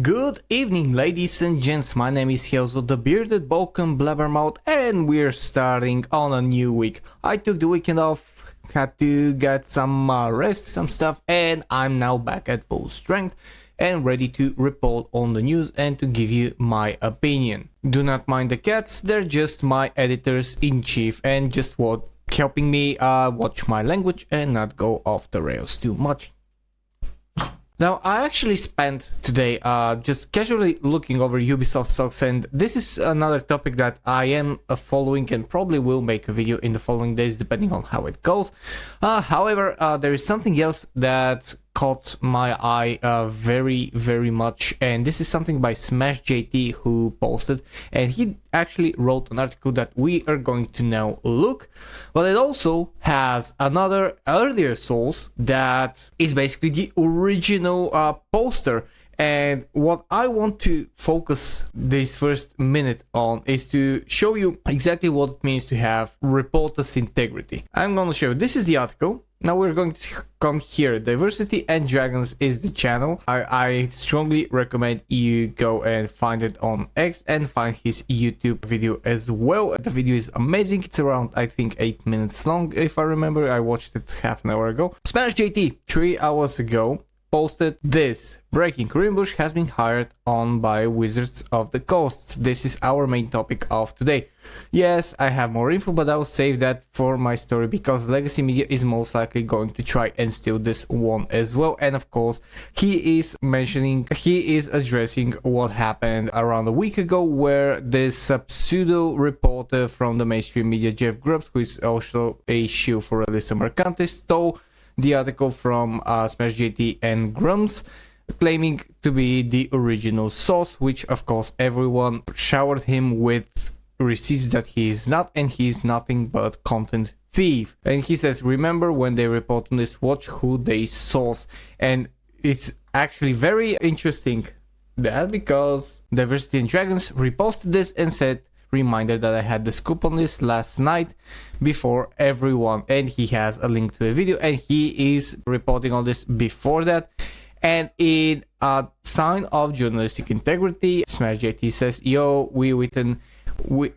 Good evening, ladies and gents. My name is Helzo, the bearded Balkan blabbermouth, and we're starting on a new week. I took the weekend off, had to get some rest, some stuff, and I'm now back at full strength and ready to report on the news and to give you my opinion. Do not mind the cats, they're just my editors-in-chief and just helping me watch my language and not go off the rails too much. Now, I actually spent today just casually looking over Ubisoft stocks, and this is another topic that I am following and probably will make a video in the following days depending on how it goes. However, there is something else that caught my eye very much, and this is something by SmashJT who posted, and he actually wrote an article that we are going to now look, but it also has another earlier source that is basically the original poster. And what I want to focus this first minute on is to show you exactly what it means to have reporters integrity. I'm gonna show you, this is the article. Now we're going to come here. Diversity and Dragons is the channel. I strongly recommend you go and find it on X and find his YouTube video as well. The video is amazing. It's around, I think, 8 minutes long, if I remember. I watched it half an hour ago. SmashJT, 3 hours ago, posted this. Breaking: Corinne Busche has been hired on by Wizards of the Coast. This is our main topic of today. Yes, I have more info, but I'll save that for my story because Legacy Media is most likely going to try and steal this one as well. And of course, he is addressing what happened around a week ago, where this pseudo reporter from the mainstream media, Jeff Grubbs, who is also a shield for Alyssa Mercante, stole the article from SmashJT and Grums, claiming to be the original source, which of course everyone showered him with receipts that he is not, and he is nothing but content thief. And he says, remember when they report on this, watch who they source. And it's actually very interesting that because Diversity and Dragons reposted this and said, reminder that I had the scoop on this last night before everyone, and he has a link to a video and he is reporting on this before that. And in a sign of journalistic integrity, SmashJT says, yo,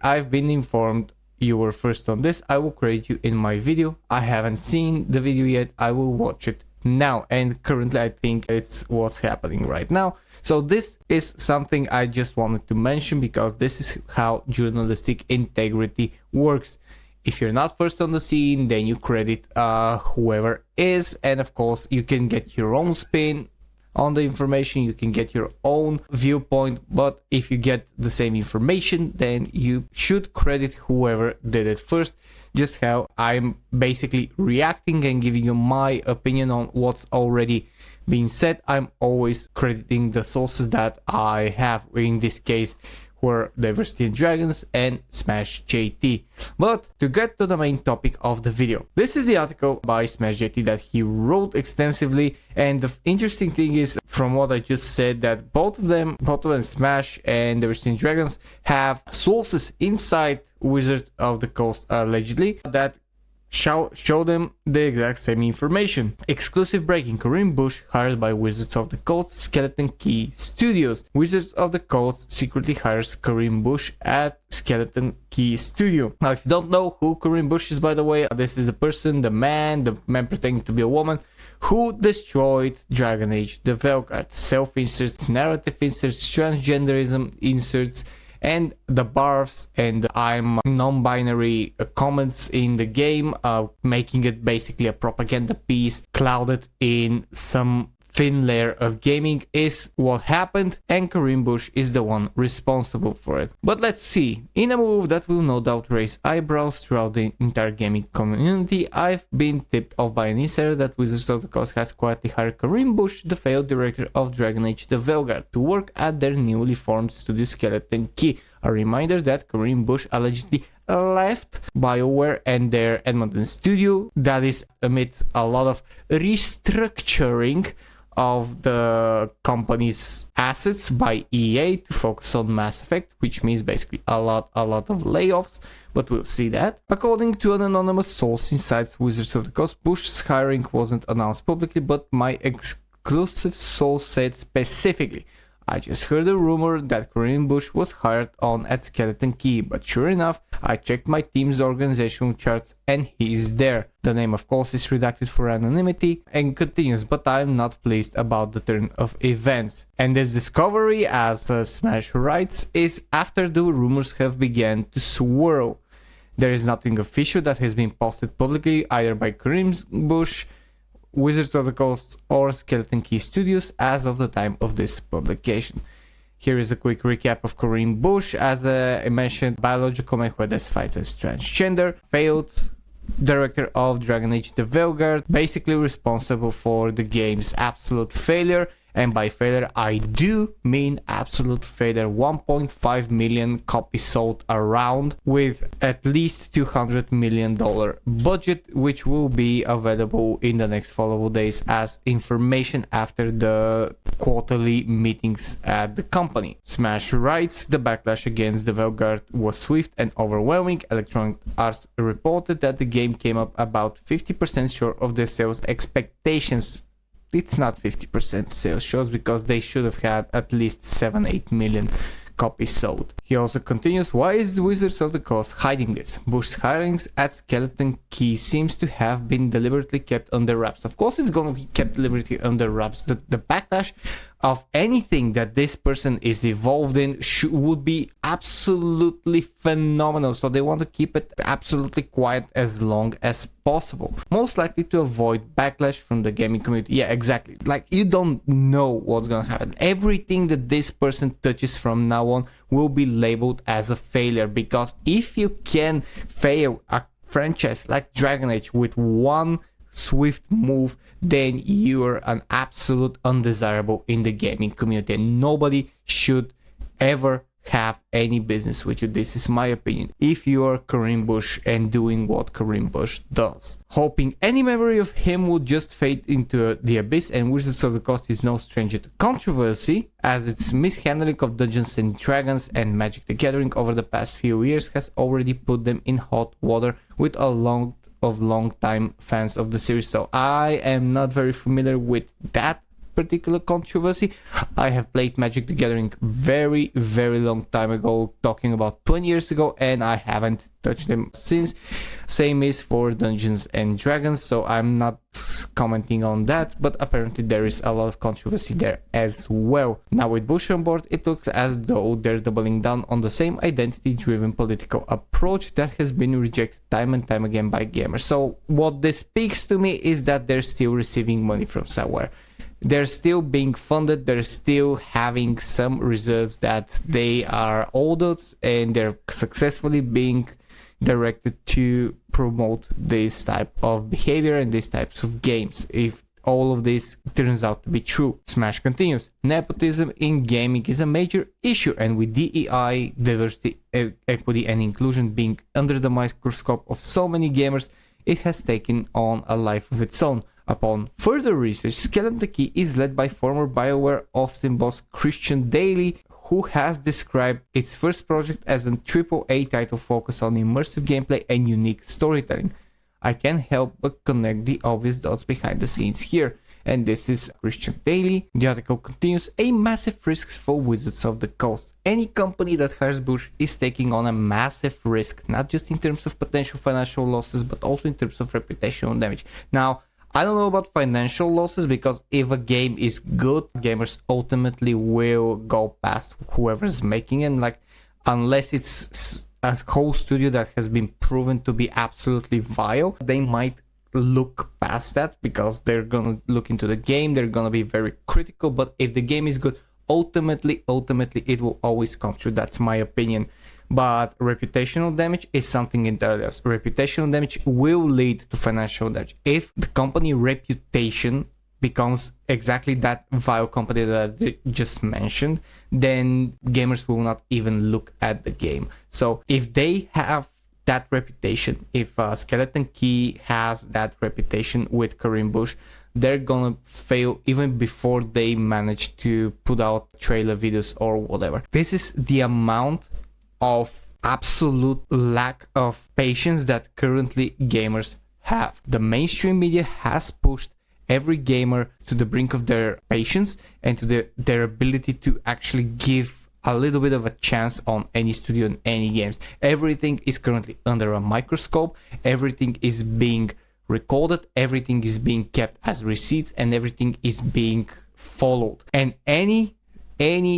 I've been informed you were first on this. I will credit you in my video. I haven't seen the video yet. I will watch it now. And currently I think it's what's happening right now. So this is something I just wanted to mention because this is how journalistic integrity works. If you're not first on the scene, then you credit whoever is, and of course you can get your own spin on the information, you can get your own viewpoint, but if you get the same information, then you should credit whoever did it first. Just how I'm basically reacting and giving you my opinion on what's already being said. I'm always crediting the sources that I have, in this case were Diversity and Dragons and SmashJT. But to get to the main topic of the video, this is the article by SmashJT that he wrote extensively, and the interesting thing is, from what I just said, that both of them, Smash and Diversity and Dragons, have sources inside Wizards of the Coast allegedly that show them the exact same information. Exclusive breaking: Corinne Busche hired by Wizards of the Coast Skeleton Key Studios. Wizards of the Coast secretly hires Corinne Busche at Skeleton Key Studio. Now, if you don't know who Corinne Busche is, by the way, this is the man pretending to be a woman, who destroyed Dragon Age, the Velgard, self-inserts, narrative inserts, transgenderism inserts, and the barfs and I'm non-binary comments in the game, making it basically a propaganda piece clouded in some thin layer of gaming is what happened, and Corinne Busche is the one responsible for it. But let's see, in a move that will no doubt raise eyebrows throughout the entire gaming community, I've been tipped off by an insider that Wizards of the Coast has quietly hired Corinne Busche, the failed director of Dragon Age the Velgard, to work at their newly formed studio Skeleton Key. A reminder that Corinne Busche allegedly left BioWare and their Edmonton studio, that is amid a lot of restructuring of the company's assets by EA to focus on Mass Effect, which means basically a lot of layoffs, but we'll see that. According to an anonymous source inside Wizards of the Coast, Busche's hiring wasn't announced publicly, but my exclusive source said specifically, I just heard a rumor that Corinne Busche was hired on at Skeleton Key, but sure enough, I checked my team's organizational charts and he is there. The name of course is redacted for anonymity, and continues, but I'm not pleased about the turn of events. And this discovery, as Smash writes, is after the rumors have begun to swirl. There is nothing official that has been posted publicly either by Corinne Busche, Wizards of the Coast, or Skeleton Key Studios as of the time of this publication. Here is a quick recap of Corinne Busche. As I mentioned, biological man who identified as transgender, failed director of Dragon Age the Veilguard, basically responsible for the game's absolute failure. And by failure, I do mean absolute failure. 1.5 million copies sold around, with at least $200 million budget, which will be available in the next following days as information after the quarterly meetings at the company. Smash writes, the backlash against the Veilguard was swift and overwhelming. Electronic Arts reported that the game came up about 50% short of their sales expectations. It's not 50% sales shows because they should have had at least 7-8 million copies sold. He also continues, why is the Wizards of the Coast hiding this? Busche's hirings at Skeleton Key seems to have been deliberately kept under wraps. Of course it's going to be kept deliberately under wraps. The backlash of anything that this person is involved in would be absolutely phenomenal. So they want to keep it absolutely quiet as long as possible. Most likely to avoid backlash from the gaming community. Yeah, exactly. Like, you don't know what's gonna happen. Everything that this person touches from now on will be labeled as a failure, because if you can fail a franchise like Dragon Age with one swift move, then you're an absolute undesirable in the gaming community, and nobody should ever have any business with you. This is my opinion. If you are Corinne Busche and doing what Corinne Busche does, hoping any memory of him will just fade into the abyss. And Wizards of the Coast is no stranger to controversy, as its mishandling of Dungeons and Dragons and Magic the Gathering over the past few years has already put them in hot water with a long-time fans of the series. So I am not very familiar with that particular controversy. I have played Magic the Gathering very long time ago, talking about 20 years ago, and I haven't touched them since. Same is for Dungeons and Dragons, so I'm not commenting on that, but apparently there is a lot of controversy there as well. Now with Busche on board, it looks as though they're doubling down on the same identity-driven political approach that has been rejected time and time again by gamers. So what this speaks to me is that they're still receiving money from somewhere. They're still being funded, they're still having some reserves that they are owed, and they're successfully being directed to promote this type of behavior and these types of games, if all of this turns out to be true. Smash continues, nepotism in gaming is a major issue, and with DEI, diversity, equity and inclusion being under the microscope of so many gamers, it has taken on a life of its own. Upon further research, Skeleton Key is led by former BioWare Austin boss Christian Daly, who has described its first project as a AAA title focused on immersive gameplay and unique storytelling. I can't help but connect the obvious dots behind the scenes here. And this is Christian Daly. The article continues, a massive risk for Wizards of the Coast. Any company that hires Busche is taking on a massive risk, not just in terms of potential financial losses, but also in terms of reputational damage. Now, I don't know about financial losses, because if a game is good, gamers ultimately will go past whoever's making it. Like, unless it's a whole studio that has been proven to be absolutely vile, they might look past that because they're gonna look into the game, they're gonna be very critical. But if the game is good, ultimately it will always come true. That's my opinion. But reputational damage is something entirely else. Reputational damage will lead to financial damage. If the company reputation becomes exactly that vile company that I just mentioned, then gamers will not even look at the game. So if they have that reputation, if Skeleton Key has that reputation with Corinne Busche, they're gonna fail even before they manage to put out trailer videos or whatever. This is the amount of absolute lack of patience that currently gamers have. The mainstream media has pushed every gamer to the brink of their patience and to their ability to actually give a little bit of a chance on any studio and any games. Everything is currently under a microscope. Everything is being recorded. Everything is being kept as receipts, and everything is being followed. And any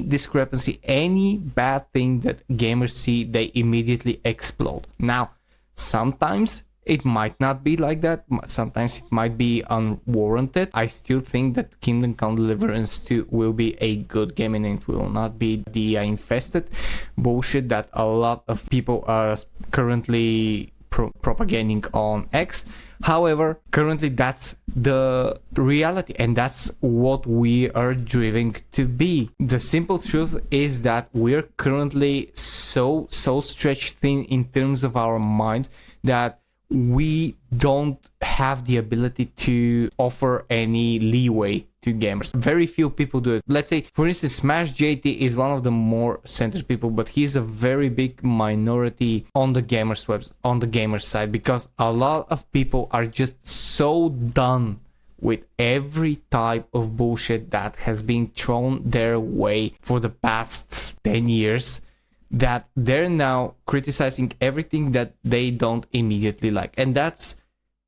discrepancy, any bad thing that gamers see, they immediately explode. Now, sometimes it might not be like that. Sometimes it might be unwarranted. I still think that Kingdom Come Deliverance 2 will be a good game, and it will not be the infested bullshit that a lot of people are currently propagating on X. However, currently that's the reality, and that's what we are driven to be. The simple truth is that we're currently so stretched thin in terms of our minds that we don't have the ability to offer any leeway to gamers. Very few people do it. Let's say, for instance, Smash JT is one of the more centered people, but he's a very big minority on the gamers' webs, on the gamer side, because a lot of people are just so done with every type of bullshit that has been thrown their way for the past 10 years that they're now criticizing everything that they don't immediately like. And that's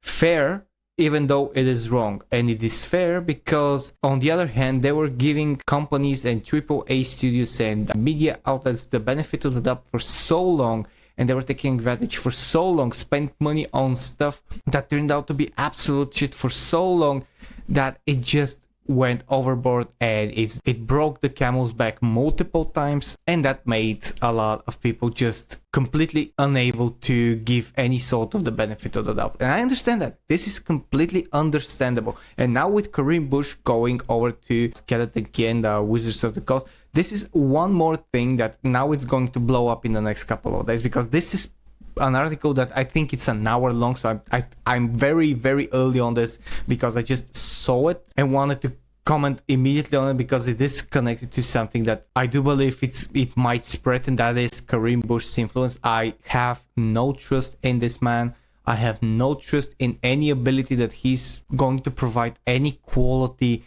fair, even though it is wrong. And it is fair because, on the other hand, they were giving companies and AAA studios and media outlets the benefit of the doubt for so long, and they were taking advantage for so long, spent money on stuff that turned out to be absolute shit for so long, that it just went overboard, and it broke the camel's back multiple times, and that made a lot of people just completely unable to give any sort of the benefit of the doubt. And I understand that. This is completely understandable. And now with Corinne Busche going over to Skeleton Key and Wizards of the Coast, this is one more thing that now it's going to blow up in the next couple of days, because this is an article that I think it's an hour long, so I'm very, very early on this because I just saw it and wanted to comment immediately on it because it is connected to something that I do believe it might spread, and that is Corinne Busche's influence. I have no trust in this man. I have no trust in any ability that he's going to provide any quality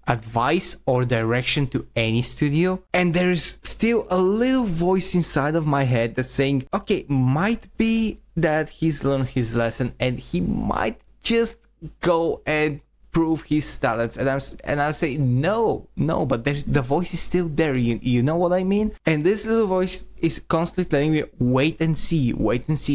advice or direction to any studio. And there is still a little voice inside of my head that's saying, okay, might be that he's learned his lesson and he might just go and prove his talents. And I'll say no, but the voice is still there. You know what I mean? And this little voice is constantly telling me, wait and see,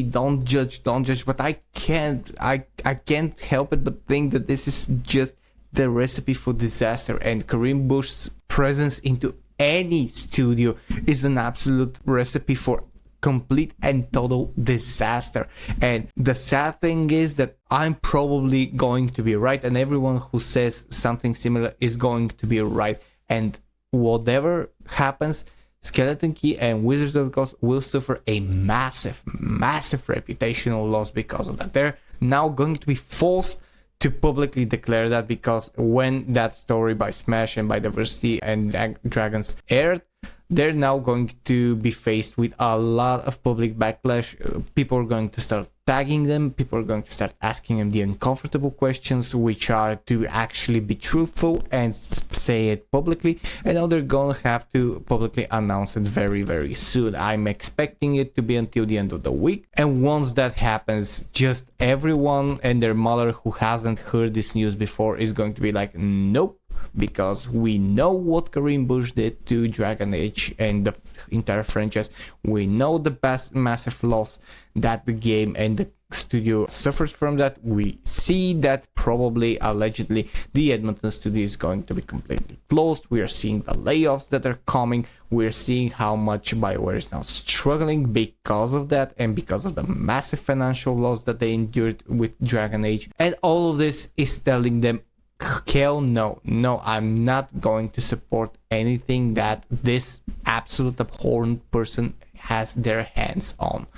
don't judge. But I can't help it but think that this is just the recipe for disaster, and Corinne Busche's presence into any studio is an absolute recipe for complete and total disaster. And the sad thing is that I'm probably going to be right, and everyone who says something similar is going to be right. And whatever happens, Skeleton Key and Wizards of the Coast will suffer a massive reputational loss because of that. They're now going to be forced to publicly declare that, because when that story by Smash and by Diversity and Dragons aired, they're now going to be faced with a lot of public backlash. People are going to start tagging them. People are going to start asking them the uncomfortable questions, which are to actually be truthful and say it publicly. And now they're going to have to publicly announce it very, very soon. I'm expecting it to be until the end of the week. And once that happens, just everyone and their mother who hasn't heard this news before is going to be like, nope. Because we know what Corinne Busche did to Dragon Age and the entire franchise. We know the massive loss that the game and the studio suffered from that. We see that probably, allegedly, the Edmonton studio is going to be completely closed. We are seeing the layoffs that are coming. We're seeing how much BioWare is now struggling because of that and because of the massive financial loss that they endured with Dragon Age. And all of this is telling them, hell no, I'm not going to support anything that this absolute abhorrent person has their hands on.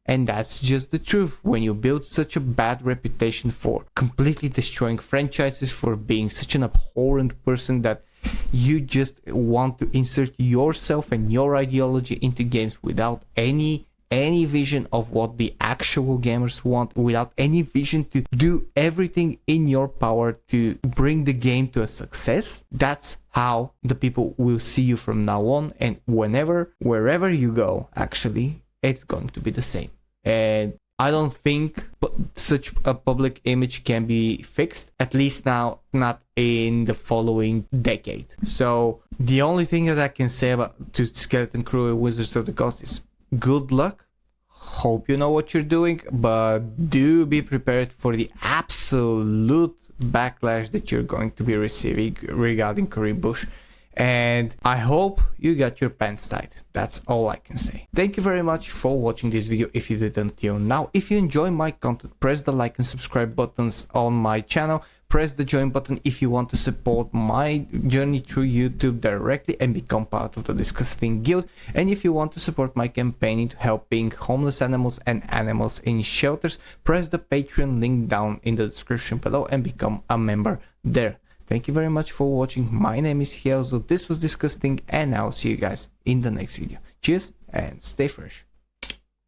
And that's just the truth. When you build such a bad reputation for completely destroying franchises, for being such an abhorrent person that you just want to insert yourself and your ideology into games without any any vision of what the actual gamers want, without any vision to do everything in your power to bring the game to a success, that's how the people will see you from now on, and wherever you go, actually, it's going to be the same. And I don't think such a public image can be fixed, at least now, not in the following decade. So the only thing that I can say to Skeleton Crew and Wizards of the Coast is good luck. Hope you know what you're doing, but do be prepared for the absolute backlash that you're going to be receiving regarding Corinne Busche. And I hope you got your pants tight. That's all I can say. Thank you very much for watching this video if you did until now. If you enjoy my content, press the like and subscribe buttons on my channel. Press the join button if you want to support my journey through YouTube directly and become part of the DiscussThing guild. And if you want to support my campaign into helping homeless animals and animals in shelters, press the Patreon link down in the description below and become a member there. Thank you very much for watching. My name is Hiezo. This was DiscussThing, and I'll see you guys in the next video. Cheers and stay fresh.